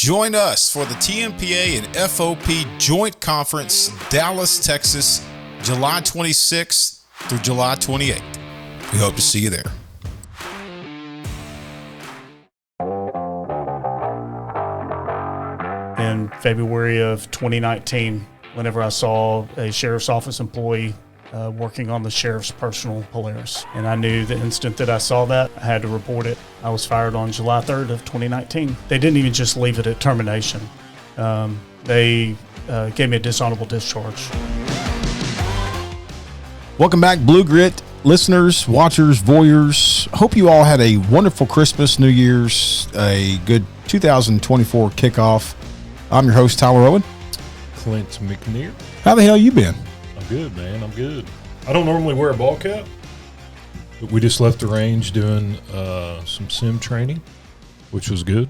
Join us for the Tmpa and FOP Joint Conference, Dallas, Texas, July 26th through July 28th. We hope to see you there. In February of 2019, whenever I saw a sheriff's office employee working on the sheriff's personal Polaris. And I knew the instant that I saw that, I had to report it. I was fired on July 3rd of 2019. They didn't even just leave it at termination. They gave me a dishonorable discharge. Welcome back, Blue Grit listeners, watchers, voyeurs. Hope you all had a wonderful Christmas, New Year's, a good 2024 kickoff. I'm your host, Tyler Owen. Clint McNear. How the hell you been? I'm good, man. I'm good. I don't normally wear a ball cap, but we just left the range doing some sim training, which was good.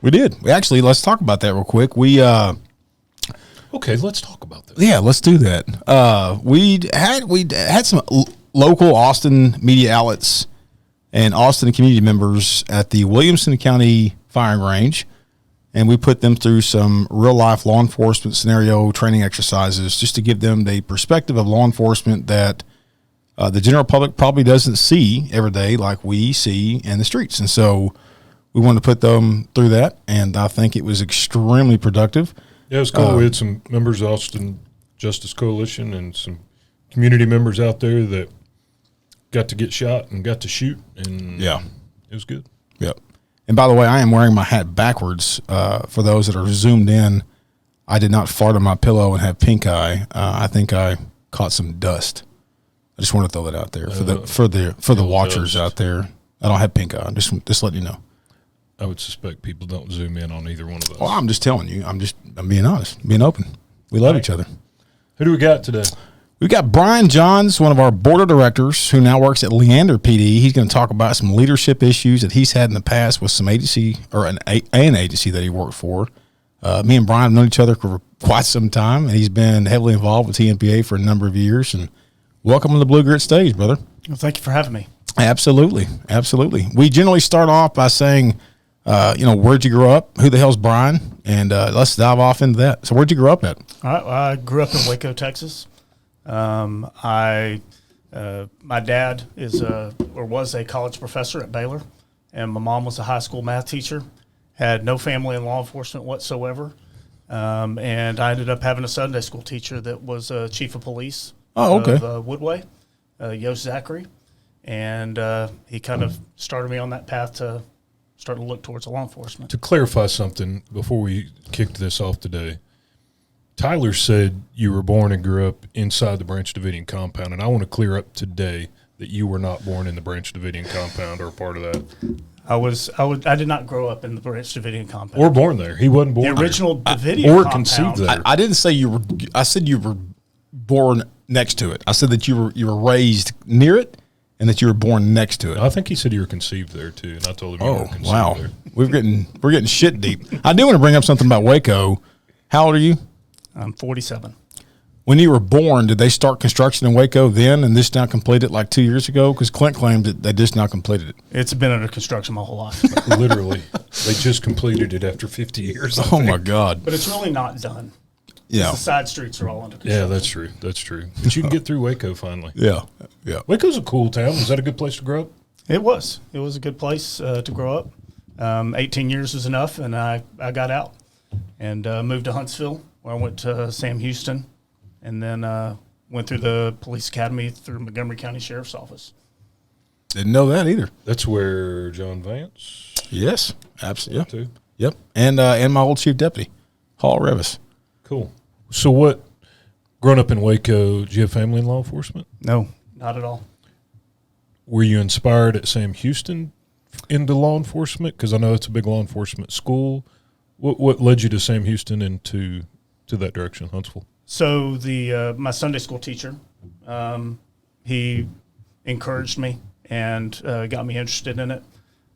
We did. Actually, let's talk about that real quick. Okay, let's talk about that. Yeah, let's do that. We had some local Austin media outlets and Austin community members at the Williamson County firing range, and we put them through some real-life law enforcement scenario training exercises just to give them the perspective of law enforcement that the general public probably doesn't see every day like we see in the streets. And so we wanted to put them through that, and I think it was extremely productive. Yeah, it was cool. We had some members of Austin Justice Coalition and some community members out there that got to get shot and got to shoot, and it was good. Yep. And by the way, I am wearing my hat backwards. For those that are zoomed in, I did not fart on my pillow and have pink eye. I think I caught some dust. I just want to throw that out there for the watchers out there. I don't have pink eye. Just letting you know. I would suspect people don't zoom in on either one of us. Well, I'm just telling you. I'm being honest, being open. We love each other. Who do we got today? We've got Brian Johns, one of our board of directors, who now works at Leander PD. He's going to talk about some leadership issues that he's had in the past with some agency or an agency that he worked for. Me and Brian have known each other for quite some time, and he's been heavily involved with Tmpa for a number of years. And welcome on the Blue Grit stage, brother. Well, thank you for having me. Absolutely. Absolutely. We generally start off by saying, where'd you grow up? Who the hell's Brian? And let's dive off into that. So where'd you grow up at? All right, well, I grew up in Waco, Texas. My dad was a college professor at Baylor, and my mom was a high school math teacher. Had no family in law enforcement whatsoever, and I ended up having a Sunday school teacher that was chief of police. Of Woodway, Yost Zachary, and he kind of started me on that path to start to look towards law enforcement. To clarify something before we kicked this off today, Tyler said you were born and grew up inside the Branch Davidian compound, and I want to clear up today that you were not born in the Branch Davidian compound or a part of that. I did not grow up in the Branch Davidian compound. Or born there. He wasn't born the original there. Davidian or compound. conceived there. I didn't say you were. I said you were born next to it. I said that you were raised near it, and that you were born next to it. I think he said you were conceived there too, and I told him you were conceived there. We're getting shit deep. I do want to bring up something about Waco. How old are you? I'm 47. When you were born, did they start construction in Waco then, and this now completed like 2 years ago? Because Clint claimed that they just now completed it. It's been under construction my whole life. Literally, they just completed it after 50 years. Oh my God! But it's really not done. Yeah, the side streets are all under construction. Yeah, that's true. That's true. But you can get through Waco finally. Yeah. Waco's a cool town. Was that a good place to grow up? It was. It was a good place to grow up. 18 years was enough, and I got out and moved to Huntsville, where I went to Sam Houston, and then went through the police academy through Montgomery County Sheriff's Office. Didn't know that either. That's where John Vance. Yes, absolutely. Too. Yep, and my old chief deputy, Hall Revis. Cool. So growing up in Waco, did you have family in law enforcement? No, not at all. Were you inspired at Sam Houston into law enforcement? Because I know it's a big law enforcement school. What led you to Sam Houston and to that direction, Huntsville? So my Sunday school teacher, he encouraged me and got me interested in it.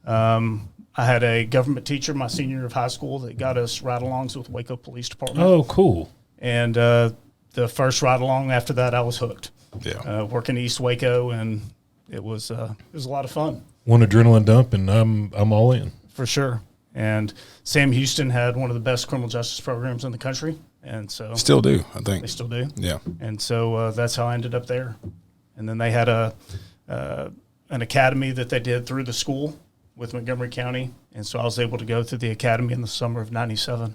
I had a government teacher my senior year of high school that got us ride-alongs with Waco Police Department. Oh, cool. And the first ride-along after that, I was hooked. Yeah. Working East Waco, and it was a lot of fun. One adrenaline dump, and I'm all in. For sure. And Sam Houston had one of the best criminal justice programs in the country. And so Still do, I think. they still do. Yeah. And so that's how I ended up there. And then they had an academy that they did through the school with Montgomery County. And so I was able to go through the academy in the summer of 97.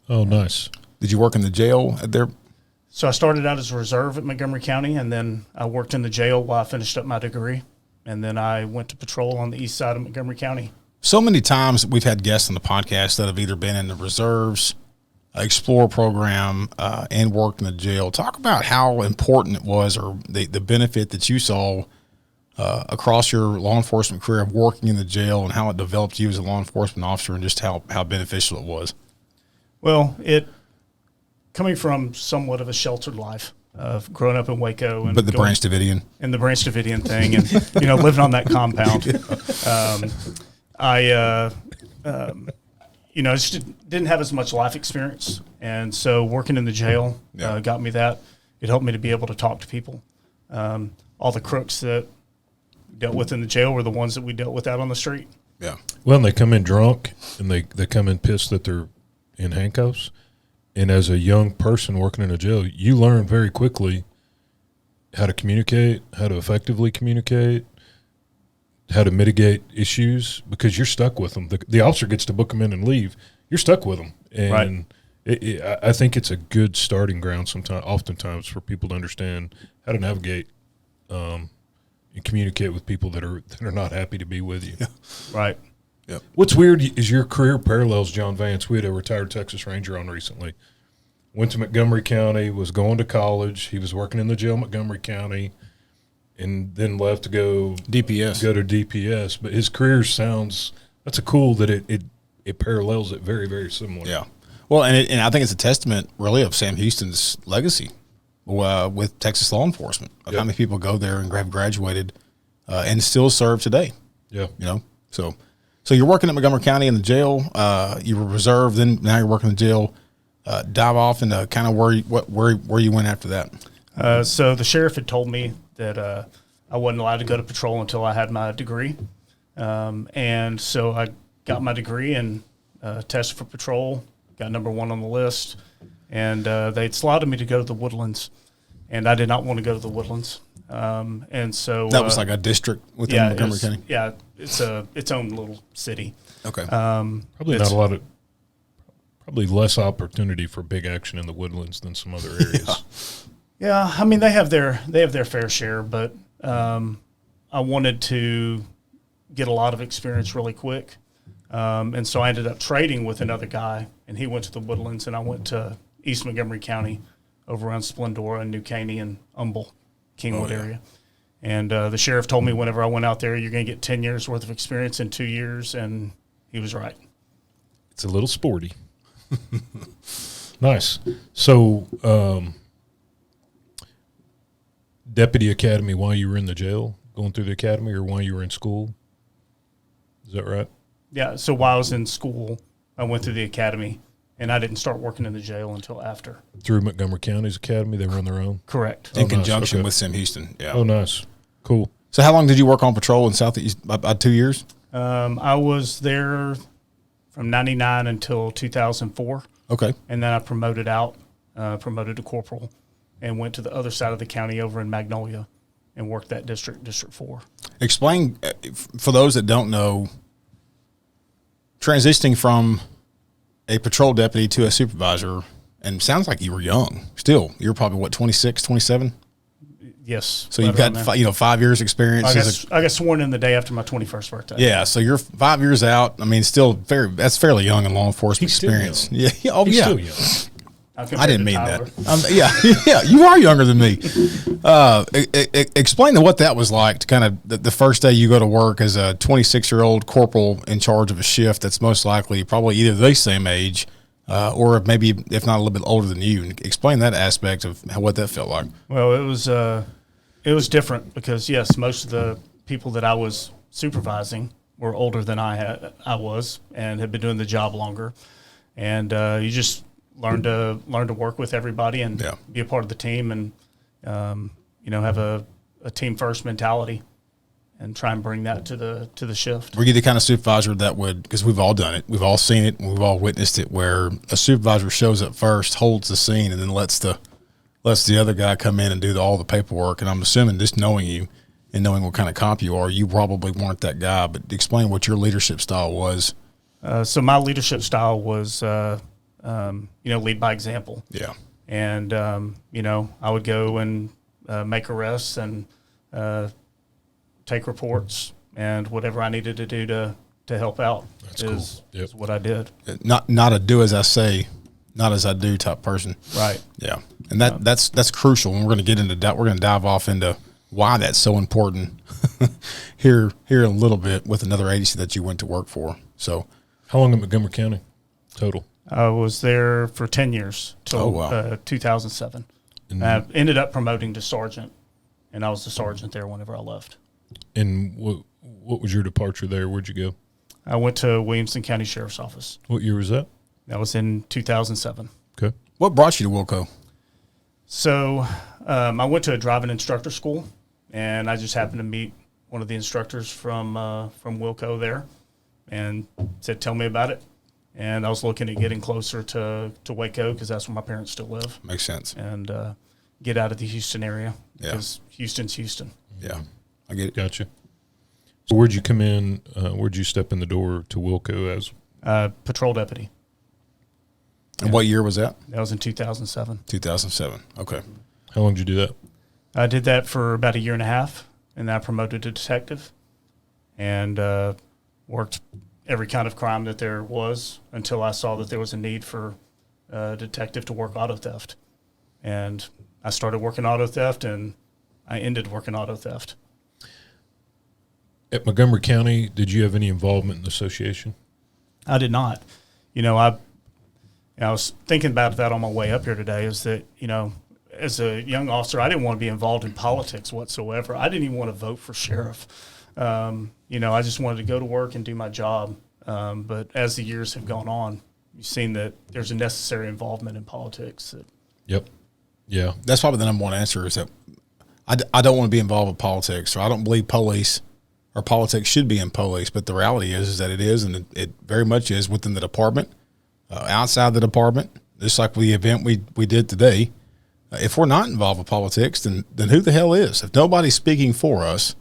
Oh, nice. Did you work in the jail at their? So I started out as a reserve at Montgomery County, and then I worked in the jail while I finished up my degree. And then I went to patrol on the east side of Montgomery County. So many times we've had guests on the podcast that have either been in the reserves, Explorer program, and worked in the jail. Talk about how important it was, or the benefit that you saw across your law enforcement career of working in the jail, and how it developed you as a law enforcement officer, and just how beneficial it was. Well, coming from somewhat of a sheltered life, of growing up in Waco, and But the Branch Davidian. And the Branch Davidian thing, and living on that compound, I just didn't have as much life experience, and so working in the jail got me that. It helped me to be able to talk to people. All the crooks that dealt with in the jail were the ones that we dealt with out on the street. Yeah. Well, and they come in drunk, and they come in pissed that they're in handcuffs. And as a young person working in a jail, you learn very quickly how to communicate, how to effectively communicate, how to mitigate issues, because you're stuck with them. The officer gets to book them in and leave. You're stuck with them. And I think it's a good starting ground oftentimes for people to understand how to navigate and communicate with people that are not happy to be with you. Yeah. Right. Yep. What's weird is your career parallels John Vance. We had a retired Texas Ranger on recently. Went to Montgomery County, was going to college. He was working in the jail in Montgomery County, and then left to go DPS. Go to DPS. But his career that's a cool that it parallels it very, very similar. Yeah. Well, and I think it's a testament, really, of Sam Houston's legacy with Texas law enforcement, of how many people go there and have graduated and still serve today. Yeah. So you're working at Montgomery County in the jail. You were reserved, then now you're working in the jail. Dive off into kind of where you went after that. So the sheriff had told me that I wasn't allowed to go to patrol until I had my degree. And so I got my degree and tested for patrol, got number 1 on the list. And they'd slotted me to go to the Woodlands. And I did not want to go to the Woodlands. And so that was like a district within Montgomery County? Yeah, it's its own little city. Okay. Probably less opportunity for big action in the Woodlands than some other areas. Yeah, I mean they have their fair share, but I wanted to get a lot of experience really quick, and so I ended up trading with another guy, and he went to the Woodlands, and I went to East Montgomery County, over around Splendora and New Caney and Humble, Kingwood area. And the sheriff told me whenever I went out there, you're going to get 10 years worth of experience in 2 years, and he was right. It's a little sporty. Nice. So, Deputy Academy while you were in the jail, going through the academy, or while you were in school? Is that right? Yeah, so while I was in school, I went through the academy, and I didn't start working in the jail until after. Through Montgomery County's academy, they run their own? Correct. In conjunction with Sam Houston, yeah. Oh, nice. Cool. So how long did you work on patrol in Southeast? About 2 years? I was there from 99 until 2004. Okay. And then I promoted to corporal, and went to the other side of the county over in Magnolia and worked that district, District 4. Explain, for those that don't know, transitioning from a patrol deputy to a supervisor, and sounds like you were young still. You're probably, 26, 27? Yes. So you've got 5 years experience. I got sworn in the day after my 21st birthday. Yeah, so you're 5 years out. I mean, that's fairly young in law enforcement experience. Still Yeah. Oh, He's yeah. still young. I didn't mean that. Yeah, you are younger than me. Explain to what that was like to kind of the first day you go to work as a 26-year-old corporal in charge of a shift that's most likely probably either the same age or maybe, if not a little bit older than you. Explain that aspect of what that felt like. Well, it was different because, yes, most of the people that I was supervising were older than I was and had been doing the job longer. And you just learn to work with everybody and be a part of the team, and have a team first mentality. and try and bring that to the shift. Were you the kind of supervisor that would, because we've all done it, we've all seen it, and we've all witnessed it, where a supervisor shows up first, holds the scene, and then lets the other guy come in and do all the paperwork? And I'm assuming, just knowing you and knowing what kind of comp you are, you probably weren't that guy. But explain what your leadership style was. So my leadership style was, lead by example. Yeah. And, I would go and make arrests and take reports, and whatever I needed to do to help out is what I did. Not a do as I say, not as I do type person. Right. Yeah. And that's crucial. And we're going to get into that. We're going to dive off into why that's so important here in a little bit with another agency that you went to work for. So how long in Montgomery County total? I was there for 10 years till 2007. And I ended up promoting to sergeant, and I was the sergeant there whenever I left. And what was your departure there? Where'd you go? I went to Williamson County Sheriff's Office. What year was that? That was in 2007. Okay. What brought you to Wilco? So I went to a driving instructor school, and I just happened to meet one of the instructors from Wilco there, and said, "Tell me about it." And I was looking at getting closer to Waco, because that's where my parents still live. Makes sense. And get out of the Houston area, because Houston's Houston. Yeah, I get it. Gotcha. So where'd you come in? Where'd you step in the door to Wilco as? Patrol deputy. And what year was that? That was in 2007. 2007. Okay. How long did you do that? I did that for about a year and a half, and then I promoted to detective, and worked every kind of crime that there was until I saw that there was a need for a detective to work auto theft. And I started working auto theft, and I ended working auto theft. At Montgomery County, did you have any involvement in the association? I did not. I was thinking about that on my way up here today, is that, as a young officer, I didn't want to be involved in politics whatsoever. I didn't even want to vote for sheriff. I just wanted to go to work and do my job. But as the years have gone on, you've seen that there's a necessary involvement in politics. Yep. Yeah. That's probably the number one answer, is that I don't want to be involved with politics, or I don't believe police or politics should be in police. But the reality is that it is, and it very much is within the department, outside the department, just like the event we did today. If we're not involved with politics, then who the hell is? If nobody's speaking for us,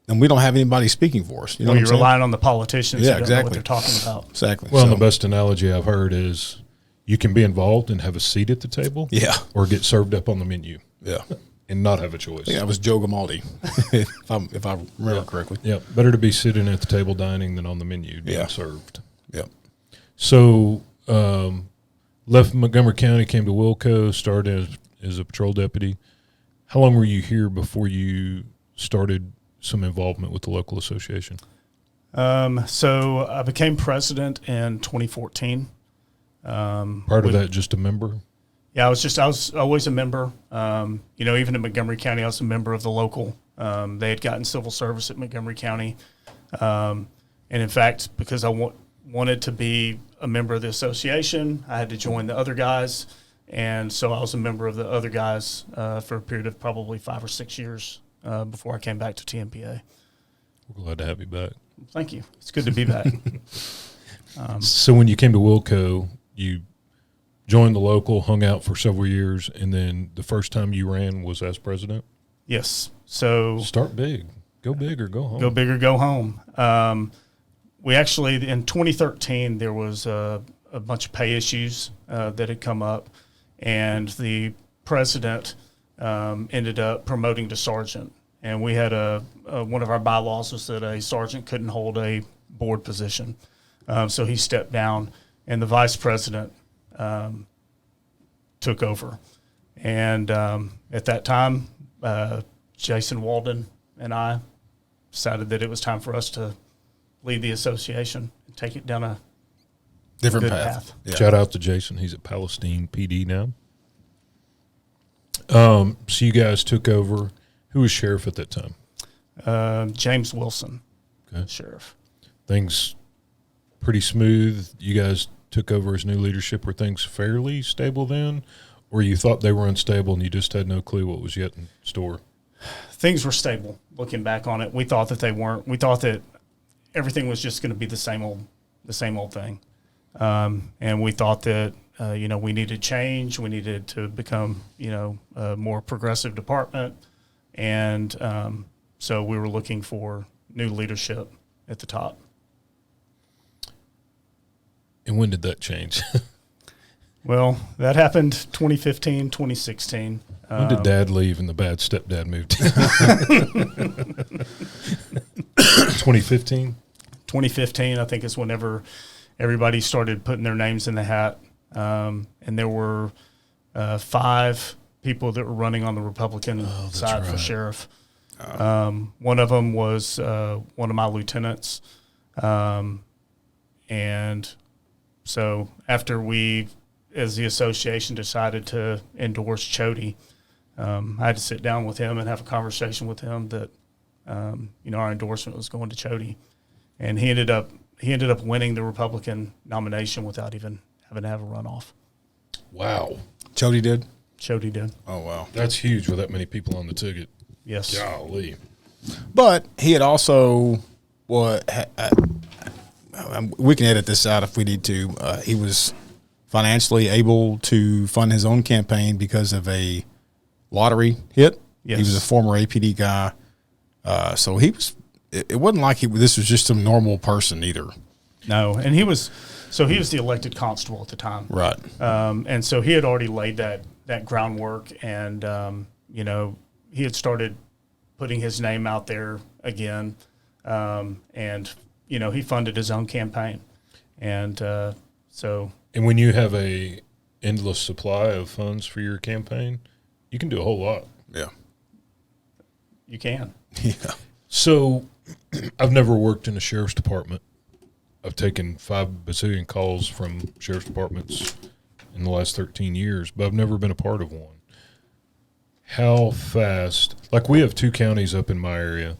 then we don't have anybody speaking for us. You know, you're relying on the politicians who don't know what they're talking about. Exactly. Well, the best analogy I've heard is you can be involved and have a seat at the table, or get served up on the menu, and not have a choice. Yeah, that was Joe Gamaldi, if I remember correctly. Yeah, better to be sitting at the table dining than on the menu being served. Yeah. So, left Montgomery County, came to Wilco, started as a patrol deputy. How long were you here before you started some involvement with the local association? So I became president in 2014. Part of that, just a member? Yeah, I was always a member. Even in Montgomery County, I was a member of the local. They had gotten civil service at Montgomery County. And in fact, because I wanted to be a member of the association, I had to join the other guys. And so I was a member of the other guys for a period of probably 5 or 6 years before I came back to Tmpa. We're glad to have you back. Thank you. It's good to be back. So when you came to Wilco, you joined the local, hung out for several years, and then the first time you ran was as president? Yes. So start big. Go big or go home. Go big or go home. We actually, in 2013, there was a bunch of pay issues that had come up, and the president ended up promoting to sergeant. And we had one of our bylaws was that a sergeant couldn't hold a board position. So he stepped down, and the vice president took over. And at that time, Jason Walden and I decided that it was time for us to lead the association and take it down a different good path. Yeah. Shout out to Jason. He's at Palestine PD now. So you guys took over. Who was sheriff at that time? James Wilson, okay. Sheriff. Things pretty smooth. You guys took over as new leadership. Were things fairly stable then? Or you thought they were unstable and you just had no clue what was yet in store? things were stable. Looking back on it, we thought that they weren't. We thought that everything was just going to be the same old thing, and we thought that we needed change. We needed to become a more progressive department, and so we were looking for new leadership at the top. And when did that change? Well, that happened 2015, 2016. When did Dad leave and the bad stepdad moved in? 2015? 2015, I think, is whenever everybody started putting their names in the hat. And there were 5 people that were running on the Republican side for sheriff. One of them was one of my lieutenants. And so after we, as the association, decided to endorse Chody, I had to sit down with him and have a conversation with him that, our endorsement was going to Chody. And he ended up winning the Republican nomination without even having to have a runoff. Wow. Chody did? Chody did. Oh, wow. That's huge with that many people on the ticket. Yes. Golly. But he had also, we can edit this out if we need to. He was financially able to fund his own campaign because of a lottery hit. Yes. He was a former APD guy. So he was, it wasn't like this was just some normal person either. No, and he was the elected constable at the time. Right. And so he had already laid that groundwork, and, he had started putting his name out there again. And, he funded his own campaign. And so. And when you have a endless supply of funds for your campaign, you can do a whole lot. Yeah. You can. Yeah. So I've never worked in a sheriff's department. I've taken 5 bazillion calls from sheriff's departments in the last 13 years, but I've never been a part of one. How fast, like we have 2 counties up in my area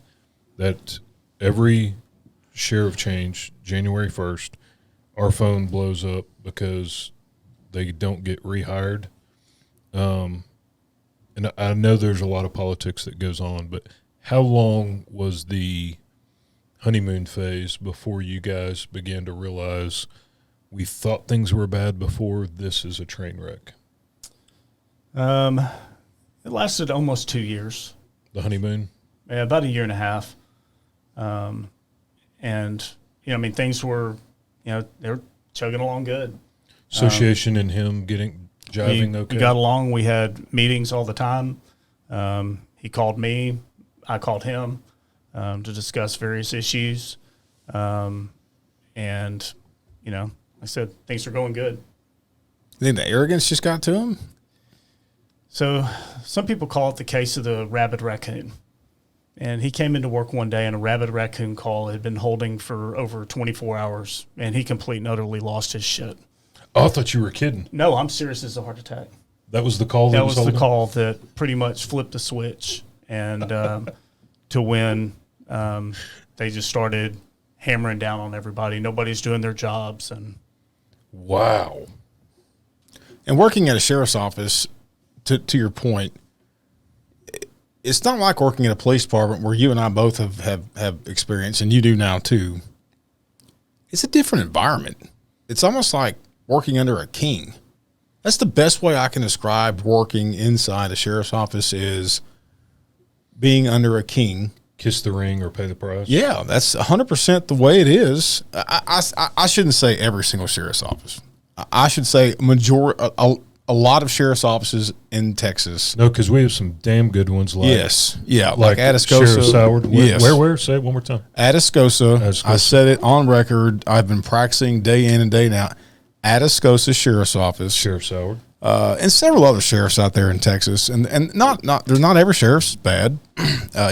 that every sheriff change, January 1st, our phone blows up because they don't get rehired. And I know there's a lot of politics that goes on, but how long was the honeymoon phase before you guys began to realize we thought things were bad before, this is a train wreck? It lasted almost 2 years. The honeymoon? Yeah, about a year and a half. And, things were, they were chugging along good. Association and him jiving okay? We got along. We had meetings all the time. He called me. I called him to discuss various issues. And, like I said, things are going good. Then the arrogance just got to him? So some people call it the case of the rabid raccoon. And he came into work one day, and a rabid raccoon call had been holding for over 24 hours, and he completely and utterly lost his shit. Oh, I thought you were kidding. No, I'm serious as a heart attack. That was the call? That was the call that pretty much flipped the switch. And to when they just started hammering down on everybody. Nobody's doing their jobs. And wow. And working at a sheriff's office, to your point, it's not like working at a police department where you and I both have experience, and you do now too. It's a different environment. It's almost like working under a king. That's the best way I can describe working inside a sheriff's office, is being under a king. Kiss the ring or pay the price. Yeah, that's 100% the way it is. I shouldn't say every single sheriff's office. I should say a lot of sheriff's offices in Texas. No, because we have some damn good ones. Like Atascosa. Sheriff Howard. Yes. Where? Say it one more time. Atascosa. I said it on record. I've been practicing day in and day out. Atascosa Sheriff's Office. Sheriff Howard. And several other sheriffs out there in Texas. And not every sheriff's bad.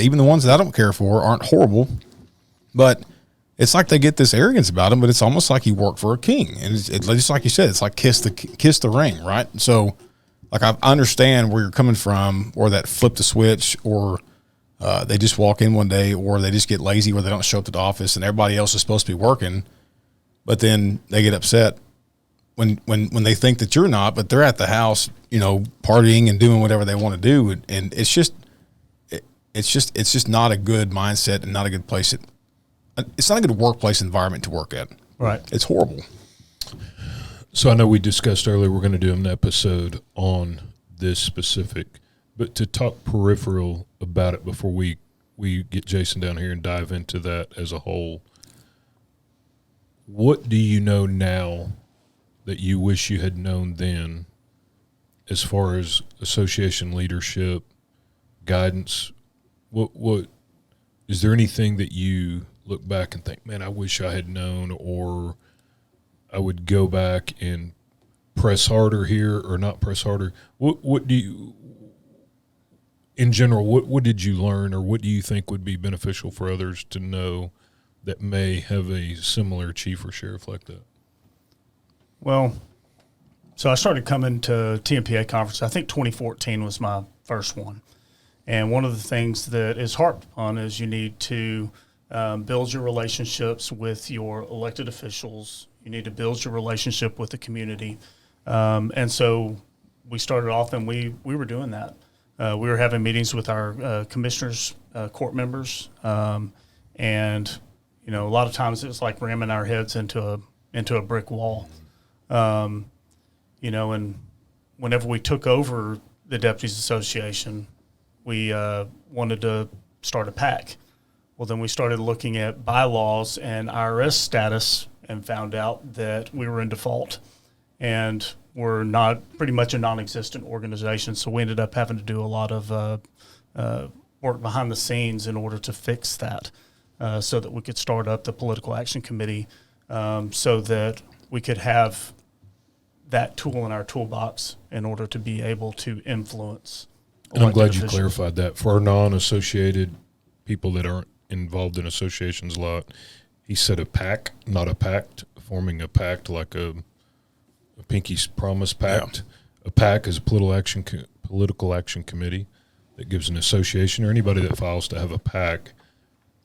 Even the ones that I don't care for aren't horrible. But it's like they get this arrogance about them, but it's almost like you work for a king. And it's just like you said, it's like kiss the ring, right? So, like, I understand where you're coming from, or that flip the switch, or they just walk in one day, or they just get lazy where they don't show up to the office and everybody else is supposed to be working, but then they get upset when they think that you're not, but they're at the house, partying and doing whatever they want to do. And it's just, it's just not a good mindset and not a good place. It's not a good workplace environment to work at. Right. It's horrible. So I know we discussed earlier we're going to do an episode on this specific, but to talk peripheral about it before we get Jason down here and dive into that as a whole, what do you know now that you wish you had known then as far as association leadership, guidance? What is there anything that you look back and think, man, I wish I had known, or I would go back and press harder here or not press harder? What do you, in general, what did you learn, or what do you think would be beneficial for others to know that may have a similar chief or sheriff like that? Well, so I started coming to Tmpa conference. I think 2014 was my first one. And one of the things that is harped upon is you need to build your relationships with your elected officials. You need to build your relationship with the community. And so we started off, and we were doing that. We were having meetings with our commissioners, court members, and a lot of times it was like ramming our heads into a brick wall. And whenever we took over the Deputies Association, we wanted to start a PAC. Well, then we started looking at bylaws and IRS status and found out that we were in default and we're not pretty much a non-existent organization. So we ended up having to do a lot of work behind the scenes in order to fix that, so that we could start up the Political Action Committee, so that we could have that tool in our toolbox in order to be able to influence. And I'm glad you clarified that. For our non-associated people that aren't involved in associations a lot, he said a PAC, not a pact, forming a pact like a Pinky's Promise Pact. Yeah. A PAC is a political action committee that gives an association or anybody that files to have a PAC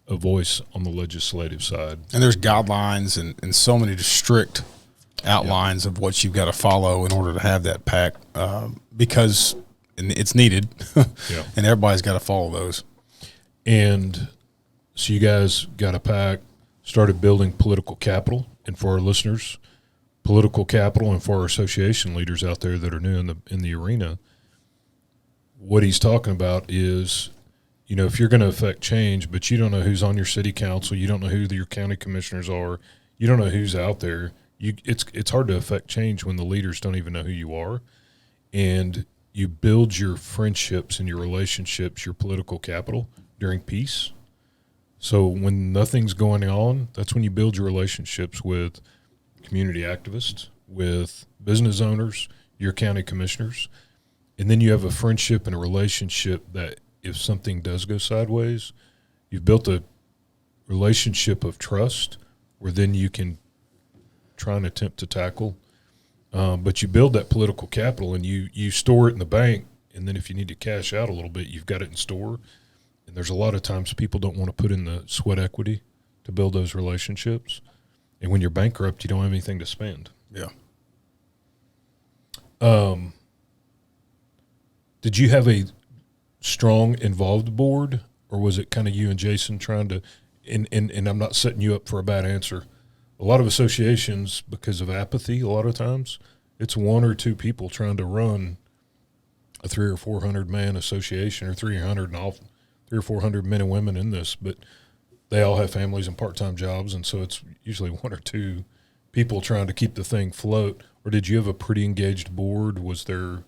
a voice on the legislative side. And there's guidelines and so many strict outlines of what you've got to follow in order to have that PAC, because it's needed, and everybody's got to follow those. And so you guys got a PAC, started building political capital, and for our listeners, political capital, and for our association leaders out there that are new in the arena, what he's talking about is, if you're going to affect change, but you don't know who's on your city council, you don't know who your county commissioners are, you don't know who's out there, it's hard to affect change when the leaders don't even know who you are. And you build your friendships and your relationships, your political capital during peace. So when nothing's going on, that's when you build your relationships with community activists, with business owners, your county commissioners. And then you have a friendship and a relationship that if something does go sideways, you've built a relationship of trust where then you can try and attempt to tackle. But you build that political capital and you store it in the bank, and then if you need to cash out a little bit, you've got it in store. And there's a lot of times people don't want to put in the sweat equity to build those relationships. And when you're bankrupt, you don't have anything to spend. Yeah. Did you have a strong involved board, or was it kind of you and Jason trying to, and I'm not setting you up for a bad answer. A lot of associations, because of apathy, a lot of times, it's one or two people trying to run a 300 or 400 man association, or 300 or 400 men and women in this, but they all have families and part-time jobs, and so it's usually one or two people trying to keep the thing float. Or did you have a pretty engaged board? Was there?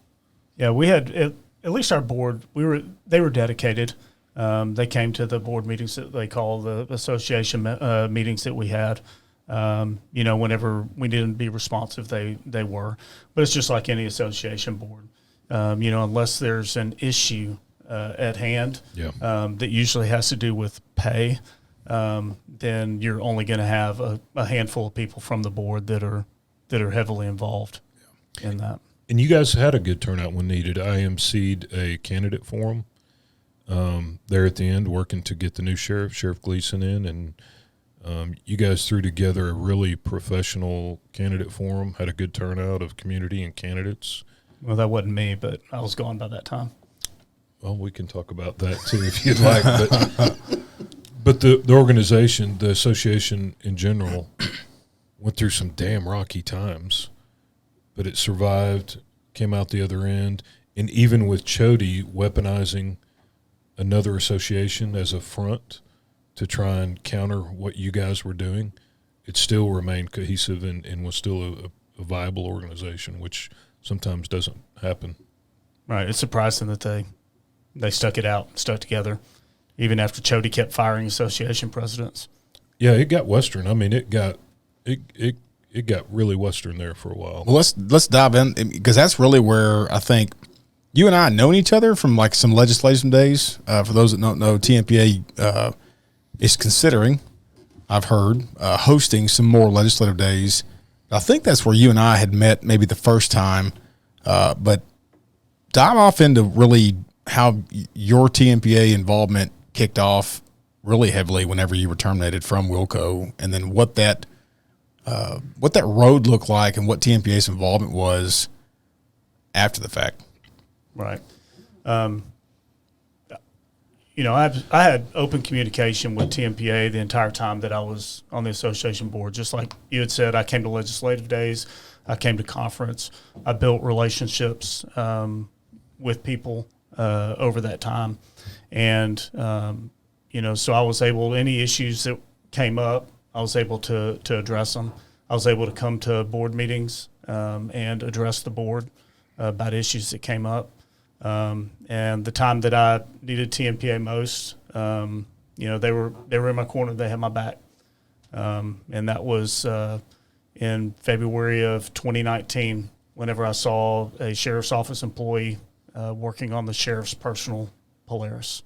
Yeah, we had at least our board. They were dedicated. They came to the board meetings that they call the association meetings that we had. Whenever we needed to be responsive, they were. But it's just like any association board. Unless there's an issue at hand that usually has to do with pay, then you're only going to have a handful of people from the board that are heavily involved in that. And you guys had a good turnout when needed. I emceed a candidate forum there at the end, working to get the new Sheriff Gleason in, and you guys threw together a really professional candidate forum, had a good turnout of community and candidates. Well, that wasn't me, but I was gone by that time. Well, we can talk about that too if you'd like. But the organization, the association in general, went through some damn rocky times, but it survived, came out the other end, and even with Chody weaponizing another association as a front to try and counter what you guys were doing, it still remained cohesive and was still a viable organization, which sometimes doesn't happen. Right. It's surprising that they stuck it out, stuck together, even after Chody kept firing association presidents. Yeah, it got Western. I mean, it got really Western there for a while. Well, let's dive in, because that's really where I think you and I known each other from, like, some legislation days. For those that don't know, Tmpa is considering, I've heard, hosting some more legislative days. I think that's where you and I had met maybe the first time. But dive off into really how your Tmpa involvement kicked off really heavily whenever you were terminated from Wilco, and then what that road looked like and what Tmpa's involvement was after the fact. Right. I had open communication with Tmpa the entire time that I was on the association board. Just like you had said, I came to legislative days, I came to conference, I built relationships with people over that time. And, so I was able, any issues that came up, I was able to address them. I was able to come to board meetings and address the board about issues that came up. And the time that I needed Tmpa most, they were in my corner. They had my back. And that was in February of 2019, whenever I saw a sheriff's office employee working on the sheriff's personal Polaris.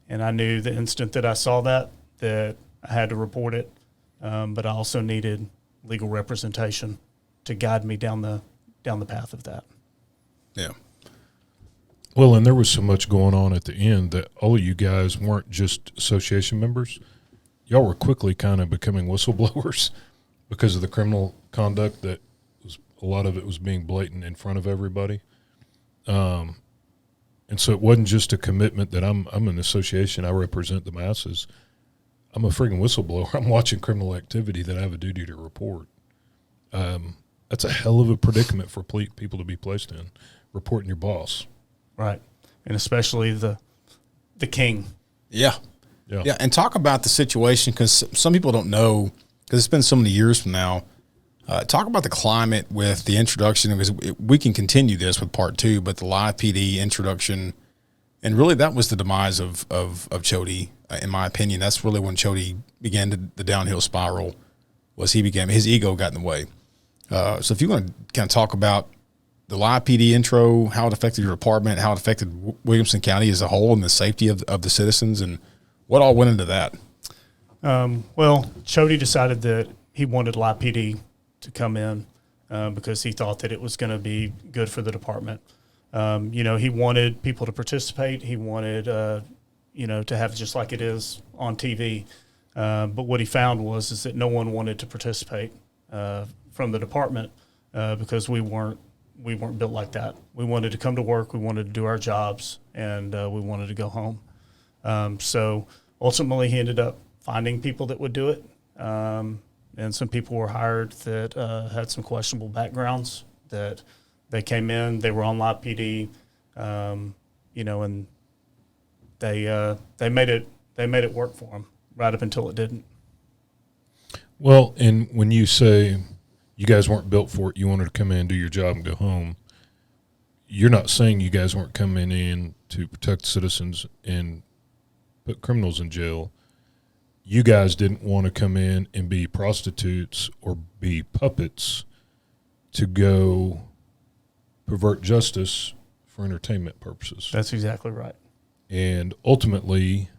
And I knew the instant that I saw that I had to report it. But I also needed legal representation to guide me down the path of that. Yeah. Well, and there was so much going on at the end that all of you guys weren't just association members. Y'all were quickly kind of becoming whistleblowers because of the criminal conduct that was, a lot of it was being blatant in front of everybody. And so it wasn't just a commitment that I'm an association, I represent the masses. I'm a friggin' whistleblower. I'm watching criminal activity that I have a duty to report. That's a hell of a predicament for people to be placed in, reporting your boss. Right. And especially the king. Yeah. And talk about the situation, because some people don't know, because it's been so many years from now. Talk about the climate with the introduction, because we can continue this with part 2, but the live PD introduction, and really that was the demise of Chody, in my opinion. That's really when Chody began the downhill spiral, his ego got in the way. So if you want to kind of talk about the live PD intro, how it affected your department, how it affected Williamson County as a whole, and the safety of the citizens, and what all went into that. Well, Chody decided that he wanted live PD to come in because he thought that it was going to be good for the department. He wanted people to participate. He wanted, to have just like it is on TV. But what he found is that no one wanted to participate from the department because we weren't built like that. We wanted to come to work, we wanted to do our jobs, and we wanted to go home. So ultimately he ended up finding people that would do it. And some people were hired that had some questionable backgrounds, that they came in, they were on live PD, and they made it work for them right up until it didn't. Well, and when you say you guys weren't built for it, you wanted to come in, do your job, and go home, you're not saying you guys weren't coming in to protect citizens and put criminals in jail. You guys didn't want to come in and be prostitutes or be puppets to go pervert justice for entertainment purposes. That's exactly right. And ultimately,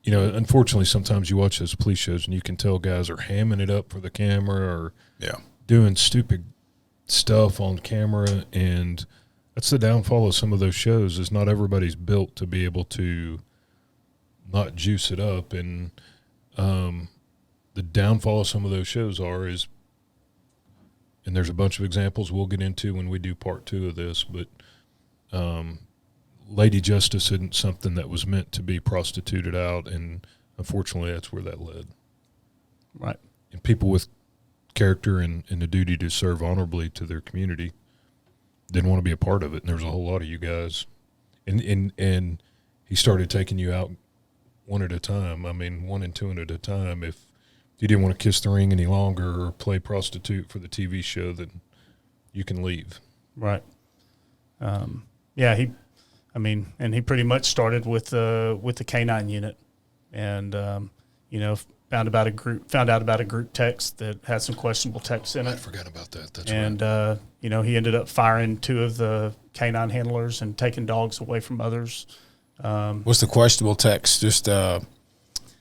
unfortunately, sometimes you watch those police shows and you can tell guys are hamming it up for the camera or doing stupid stuff on camera. And that's the downfall of some of those shows, is not everybody's built to be able to not juice it up. And the downfall of some of those shows and there's a bunch of examples we'll get into when we do part 2 of this, but Lady Justice isn't something that was meant to be prostituted out, and unfortunately that's where that led. Right. And people with character and the duty to serve honorably to their community didn't want to be a part of it, and there was a whole lot of you guys. And he started taking you out one at a time. I mean, 1 and 2 at a time. If you didn't want to kiss the ring any longer or play prostitute for the TV show, then you can leave. Right. Yeah, he pretty much started with the K-9 unit, and found out about a group text that had some questionable text in it. I forgot about that. That's and, right. He ended up firing 2 of the K-9 handlers and taking dogs away from others. What's the questionable text? Just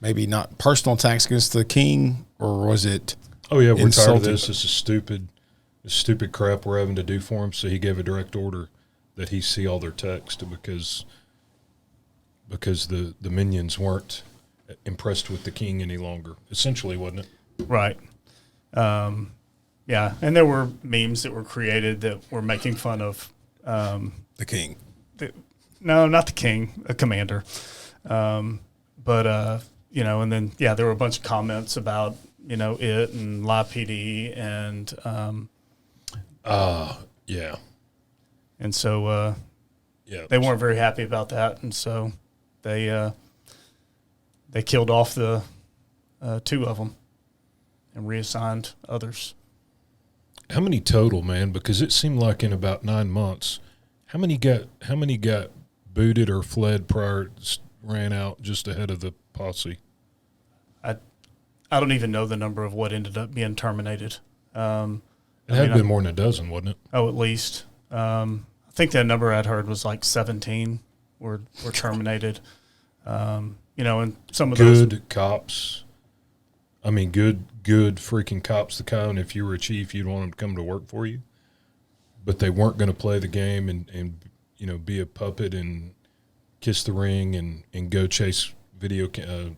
maybe not personal attacks against the king, or was it? Oh yeah, we're tired of insulting? this. This is stupid. This stupid crap we're having to do for him. So he gave a direct order that he see all their text because the minions weren't impressed with the king any longer. Essentially, wasn't it? Right. Yeah, and there were memes that were created that were making fun of The king. no, not the king, a commander. And then there were a bunch of comments about it and Live PD and Yeah. and so Yeah. they weren't very happy about that, and so they killed off the 2 of them and reassigned others. How many total, man? Because it seemed like in about 9 months, how many got booted or fled ran out just ahead of the posse? I don't even know the number of what ended up being terminated. It had been more than a dozen, wasn't it? Oh, at least. I think that number I'd heard was like 17 were terminated. And some of those Good cops. I mean, good freaking cops. The kind, if you were a chief, you'd want them to come to work for you. But they weren't going to play the game and be a puppet and kiss the ring and go chase a video camera,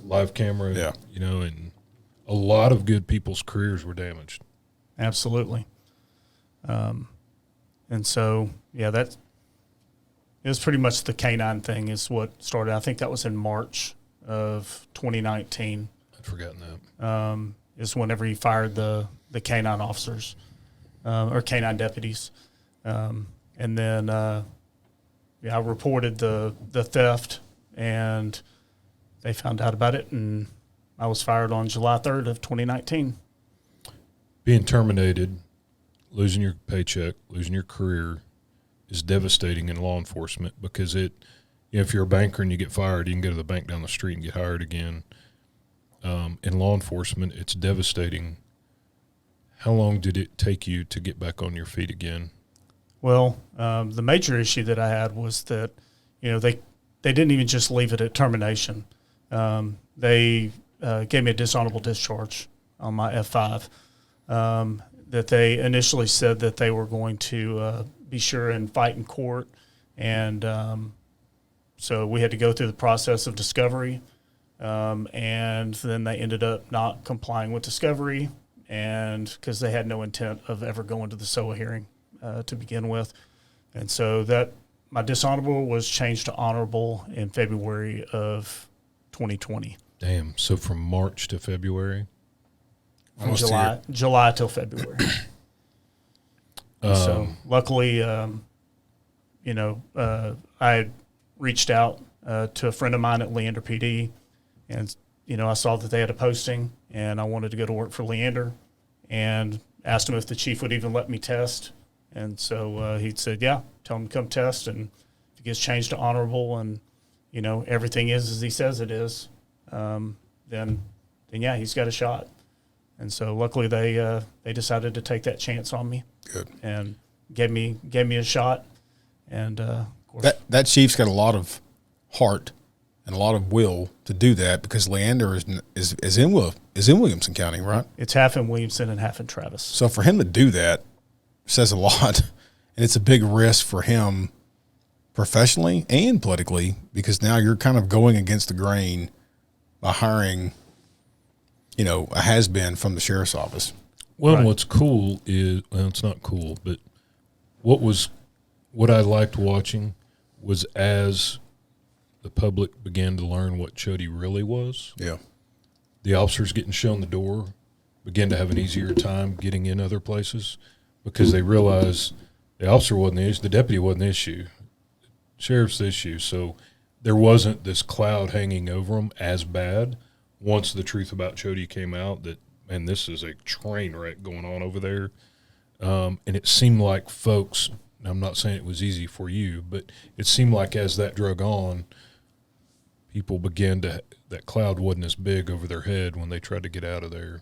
live camera. Yeah. And a lot of good people's careers were damaged. Absolutely. And so, it was pretty much the K-9 thing is what started. I think that was in March of 2019. I'd forgotten that. Is whenever he fired the K-9 officers or K-9 deputies. And then, I reported the theft, and they found out about it, and I was fired on July 3rd of 2019. Being terminated, losing your paycheck, losing your career is devastating in law enforcement because if you're a banker and you get fired, you can go to the bank down the street and get hired again. In law enforcement, it's devastating. How long did it take you to get back on your feet again? Well, the major issue that I had was that, they didn't even just leave it at termination. They gave me a dishonorable discharge on my F5. That they initially said that they were going to be sure and fight in court. And so we had to go through the process of discovery. And then they ended up not complying with discovery, and because they had no intent of ever going to the SOA hearing to begin with. And so my dishonorable was changed to honorable in February of 2020. Damn. So from March to February? From July till February. So luckily, I had reached out to a friend of mine at Leander PD, and I saw that they had a posting, and I wanted to go to work for Leander, and asked him if the chief would even let me test, and so he said, "Yeah, tell him to come test, and if it gets changed to honorable, and everything is as he says it is, then yeah, he's got a shot." And so luckily they decided to take that chance on me. Good. And gave me a shot. And of course, That chief's got a lot of heart and a lot of will to do that because Leander is in Williamson County, right? it's half in Williamson and half in Travis. So for him to do that says a lot, and it's a big risk for him professionally and politically because now you're kind of going against the grain by hiring a has-been from the sheriff's office. Well, Right. what's cool is, well, it's not cool, but what I liked watching was as the public began to learn what Chody really was. Yeah. The officers getting shown the door began to have an easier time getting in other places because they realized the officer wasn't the issue, the deputy wasn't the issue, sheriff's the issue. So there wasn't this cloud hanging over them as bad once the truth about Chody came out that, man, this is a train wreck going on over there. And it seemed like folks, and I'm not saying it was easy for you, but it seemed like as that drug on, people began to, that cloud wasn't as big over their head when they tried to get out of there.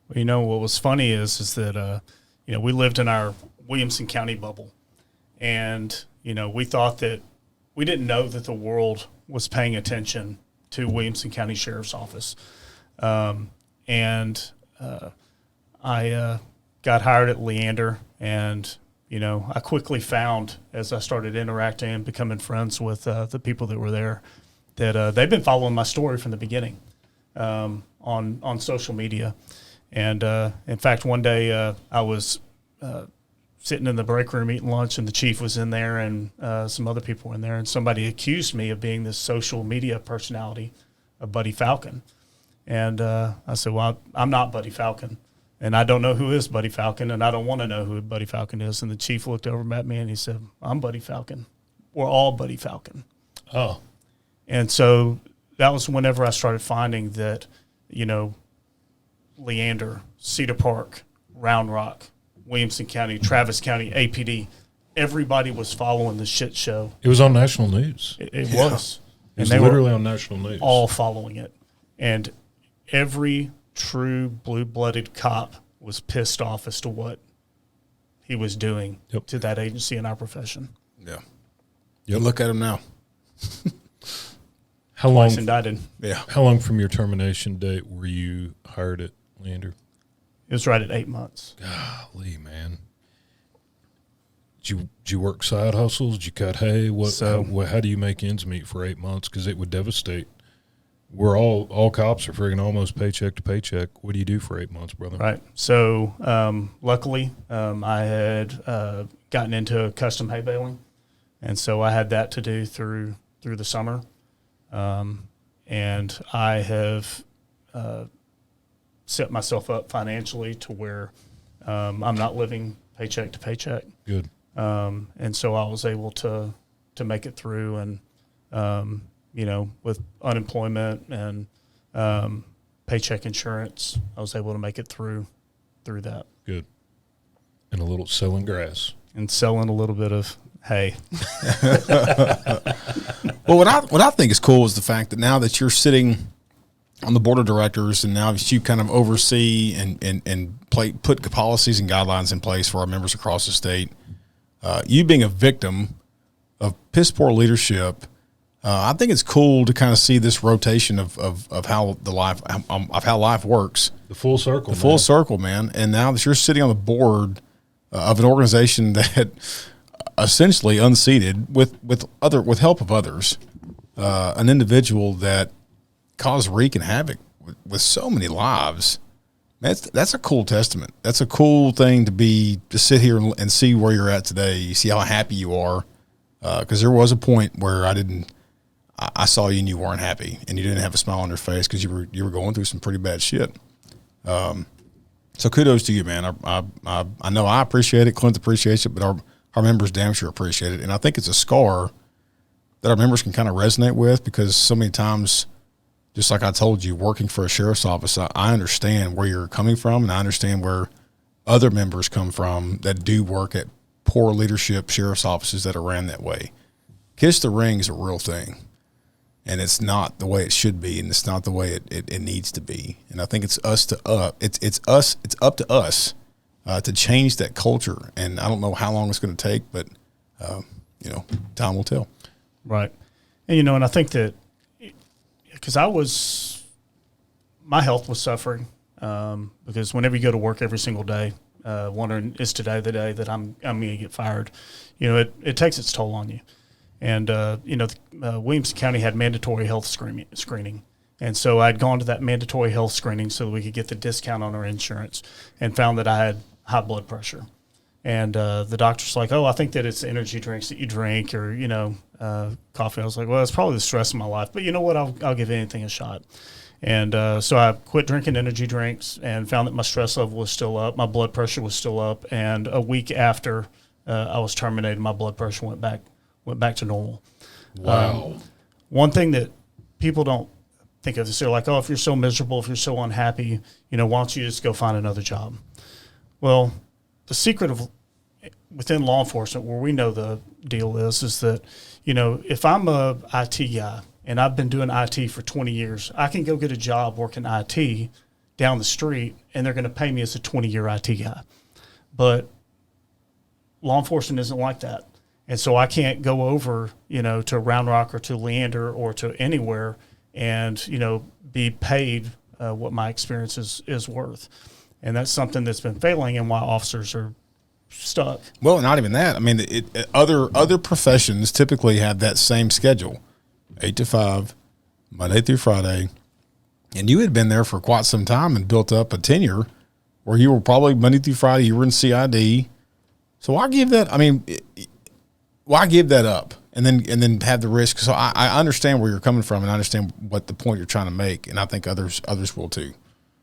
Well, you know, what was funny is that, you know, we lived in our Williamson County bubble. And, you know, we thought that we didn't know that the world was paying attention to Williamson County Sheriff's Office. I got hired at Leander, and, you know, I quickly found as I started interacting and becoming friends with the people that were there that they've been following my story from the beginning on social media. And, in fact, one day I was sitting in the break room eating lunch, and the chief was in there, and some other people were in there, and somebody accused me of being this social media personality of Buddy Falcon. And I said, well, I'm not Buddy Falcon, and I don't know who is Buddy Falcon, and I don't want to know who Buddy Falcon is. And the chief looked over at me, and he said, I'm Buddy Falcon. We're all Buddy Falcon. Oh. And so that was whenever I started finding that, you know, Leander, Cedar Park, Round Rock, Williamson County, Travis County, APD, everybody was following the shit show. It was on national news. It was. It was and they literally were on national news. all following it. And every true blue-blooded cop was pissed off as to what he was doing to that agency in our profession. Yeah. You look at him now. How long? Twice indicted. Yeah. How long from your termination date were you hired at Leander? It was right at 8 months. Golly, man. Did you work side hustles? Did you cut hay? How do you make ends meet for 8 months? Because it would devastate. We're all cops are friggin' almost paycheck to paycheck. What do you do for 8 months, brother? Right. So luckily, I had gotten into custom hay baling, and so I had that to do through the summer. And I have set myself up financially to where I'm not living paycheck to paycheck. Good. And so I was able to make it through, and you know, with unemployment and paycheck insurance, I was able to make it through that. Good. And a little selling grass. And selling a little bit of hay. Well, what I think is cool is the fact that now that you're sitting on the board of directors, and now that you kind of oversee and put policies and guidelines in place for our members across the state, you being a victim of piss poor leadership, I think it's cool to kind of see this rotation of how how life works. The full circle. Full circle, man. And now that you're sitting on the board of an organization that essentially unseated with help of others, an individual that caused wreak and havoc with so many lives. That's a cool testament. That's a cool thing to sit here and see where you're at today. You see how happy you are, because there was a point where I saw you and you weren't happy, and you didn't have a smile on your face because you were going through some pretty bad shit. So kudos to you, man. I know I appreciate it. Clint appreciates it, but our members damn sure appreciate it. And I think it's a scar that our members can kind of resonate with, because so many times, just like I told you, working for a sheriff's office, I understand where you're coming from, and I understand where other members come from that do work at poor leadership sheriff's offices that are ran that way. Kiss the ring is a real thing, and it's not the way it should be, and it's not the way it needs to be. And I think it's up to us to change that culture. And I don't know how long it's going to take, but time will tell. Right. And and I think that because my health was suffering, because whenever you go to work every single day, wondering, is today the day that I'm going to get fired? It takes its toll on you. And, Williamson County had mandatory health screening. And so I'd gone to that mandatory health screening so that we could get the discount on our insurance, and found that I had high blood pressure. And the doctor's like, oh, I think that it's energy drinks that you drink or, coffee. I was like, well, it's probably the stress of my life. But you know what? I'll give anything a shot. And so I quit drinking energy drinks and found that my stress level was still up. My blood pressure was still up. And a week after I was terminated, my blood pressure went back to normal. Wow. One thing that people don't think of is they're like, oh, if you're so miserable, if you're so unhappy, why don't you just go find another job? Well, the secret of within law enforcement, where we know the deal is that, if I'm a IT guy and I've been doing IT for 20 years, I can go get a job working IT down the street and they're going to pay me as a 20-year IT guy. But law enforcement isn't like that. And so I can't go over, to Round Rock or to Leander or to anywhere and, be paid what my experience is worth. And that's something that's been failing and why officers are stuck. Well, not even that. I mean, other professions typically have that same schedule, 8 to 5, Monday through Friday. And you had been there for quite some time and built up a tenure where you were probably Monday through Friday, you were in CID. So why give that? I mean, why give that up and then have the risk? So I understand where you're coming from and I understand what the point you're trying to make, and I think others will too.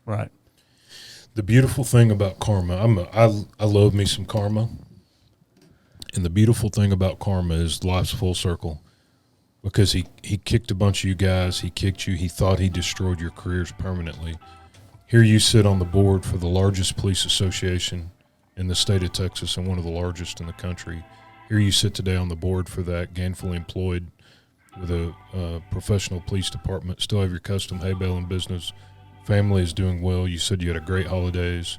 Right. The beautiful thing about karma, I love me some karma, and the beautiful thing about karma is life's full circle, because he kicked a bunch of you guys, he kicked you, he thought he destroyed your careers permanently. Here you sit on the board for the largest police association in the state of Texas and one of the largest in the country. Here you sit today on the board for that, gainfully employed with a professional police department, still have your custom hay baling business. Family is doing well. You said you had a great holidays.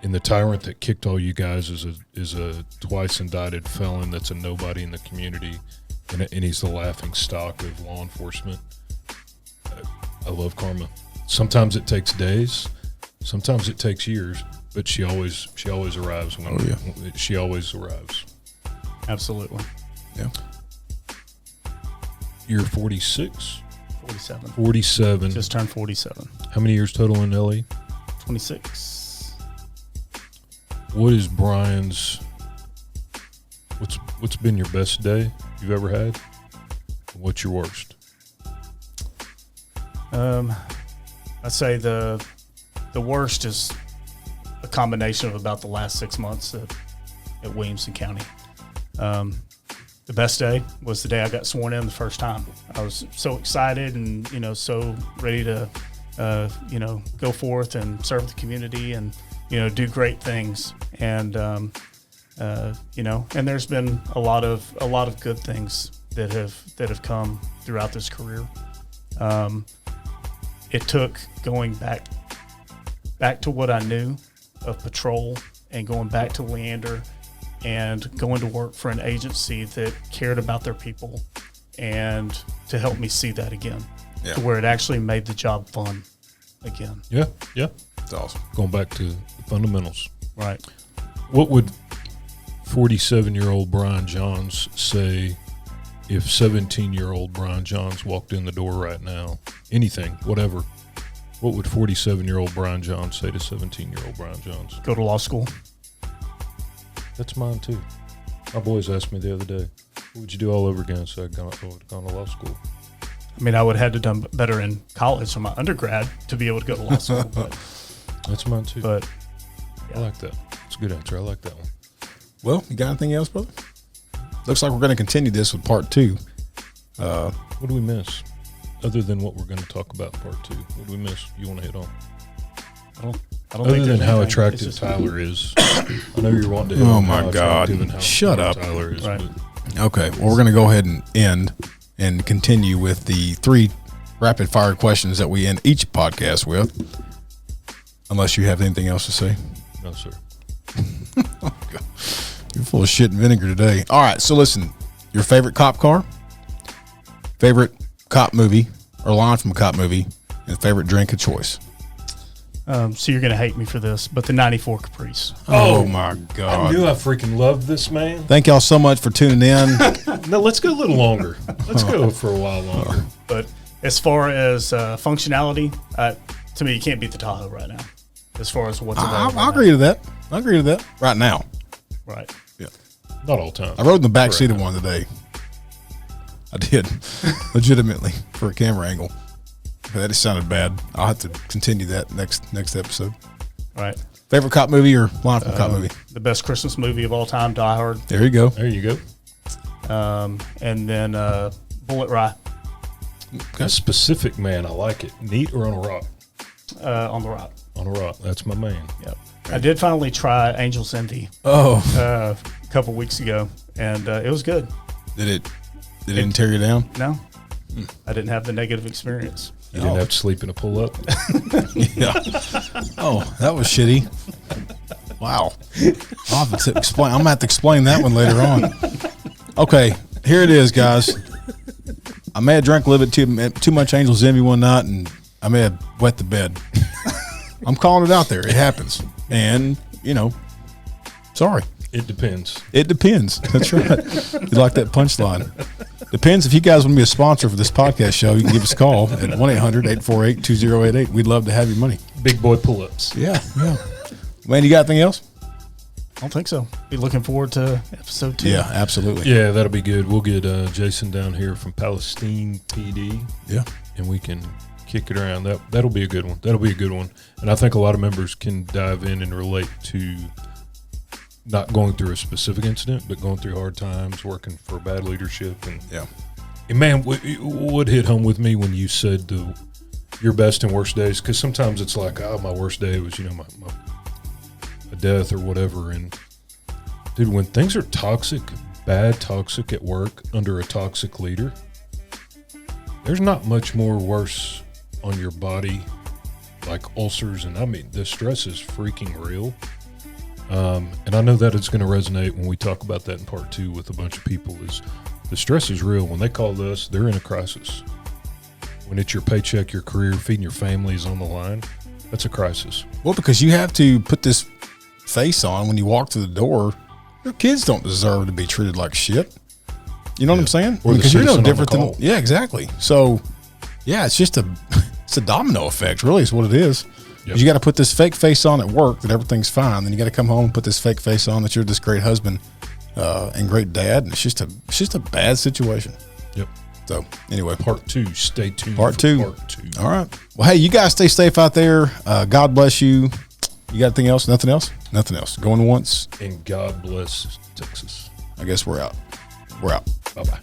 And the tyrant that kicked all you guys is a twice indicted felon that's a nobody in the community, and he's the laughing stock of law enforcement. I love karma. Sometimes it takes days, sometimes it takes years, but she always arrives she always arrives. Absolutely. Yeah. You're 46? 47. 47. Just turned 47. How many years total in LA? 26. What is Brian's? What's been your best day you've ever had? What's your worst? I'd say the worst is a combination of about the last 6 months at Williamson County. The best day was the day I got sworn in the first time. I was so excited and, so ready to, go forth and serve the community and, do great things. And, and there's been a lot of good things that have come throughout this career. It took going back to what I knew of patrol and going back to Leander and going to work for an agency that cared about their people and to help me see that again, to where it actually made the job fun again. Yeah. It's awesome. Going back to the fundamentals. Right. What would 47-year-old Brian Johns say if 17-year-old Brian Johns walked in the door right now? Anything, whatever. What would 47-year-old Brian Johns say to 17-year-old Brian Johns? Go to law school. That's mine too. My boys asked me the other day, what would you do all over again? So I'd gone to law school. I mean, I would have had to done better in college or my undergrad to be able to go to law school. But that's mine too. But I like that. It's a good answer. I like that one. Well, you got anything else, brother? Looks like we're going to continue this with part 2. What do we miss? Other than what we're going to talk about in part 2, what do we miss you want to hit on? I don't Other think than there's how anything. attractive It's just- Tyler is. I know you're wanting to hit Oh on my how God. attractive and how Shut smart up. Tyler is. Right. But Okay. Well, we're going to go ahead and end and continue with the 3 rapid fire questions that we end each podcast with. Unless you have anything else to say. no, sir. You're full of shit and vinegar today. All right. So listen, your favorite cop car, favorite cop movie or line from a cop movie, and favorite drink of choice. So you're going to hate me for this, but the 94 Caprice. Oh my I God. knew I freaking loved this man. Thank y'all so much for tuning in. No, let's go a little longer. Let's go for a while longer. But as far as functionality, to me, you can't beat the Tahoe right now. as far as what's I available. agree to that. I agree to that. Right now. Right. Yeah. Not all the time. I rode in the back seat of one today. I did. Legitimately. For a camera angle. That just sounded bad. I'll have to continue that next episode. Right. Favorite cop movie or line from cop movie? The best Christmas movie of all time, Die Hard. There you go. There you go. And then Bullet Rye A specific man. I like it. Neat or on a rock? on the rock. On a rock. That's my man. Yep. I did finally try Angel's Envy Oh. a couple weeks ago, and it was good. Did it didn't tear you down? No, I didn't have the negative experience. You didn't have to sleep in a pull-up? Yeah. Oh, that was shitty. Wow. I'll have to explain. I'm going to have to explain that one later on. Okay, here it is, guys. I may have drank a little bit too much Angel's Envy one night, and I may have wet the bed. I'm calling it out there. It happens. And, sorry. It depends. It depends. That's right. You like that punchline. Depends. If you guys want to be a sponsor for this podcast show, you can give us a call at 1-800-848-2088. We'd love to have your money. Big boy pull-ups. Yeah. Man, you got anything else? I don't think so. Be looking forward to episode 2. Yeah, absolutely. Yeah, that'll be good. We'll get Jason down here from Palestine PD. Yeah. And we can kick it around. That'll be a good one. That'll be a good one. And I think a lot of members can dive in and relate to not going through a specific incident, but going through hard times, working for bad leadership. And man, what hit home with me when you said your best and worst days, because sometimes it's like, my worst day was, my death or whatever. And dude, when things are toxic at work under a toxic leader, there's not much more worse on your body, like ulcers. And I mean, the stress is freaking real. And I know that it's going to resonate when we talk about that in part 2 with a bunch of people. Is the stress is real. When they call us, they're in a crisis. When it's your paycheck, your career, feeding your family is on the line, that's a crisis. Well, because you have to put this face on when you walk through the door. Your kids don't deserve to be treated like shit. You know what I'm saying? Or because the you're no citizen on the different than. call. Yeah, exactly. So, yeah, it's just it's a domino effect. Really, is what it is. Yep. You got to put this fake face on at work that everything's fine. Then you got to come home and put this fake face on that you're this great husband and great dad. And it's just a bad situation. Yep. So anyway, Part 2. Stay tuned. Part for 2. Part 2. All right. Well, hey, you guys stay safe out there. God bless you. You got anything else? Nothing else? Nothing else. Going once. And God bless Texas. I guess we're out. We're out. Bye-bye.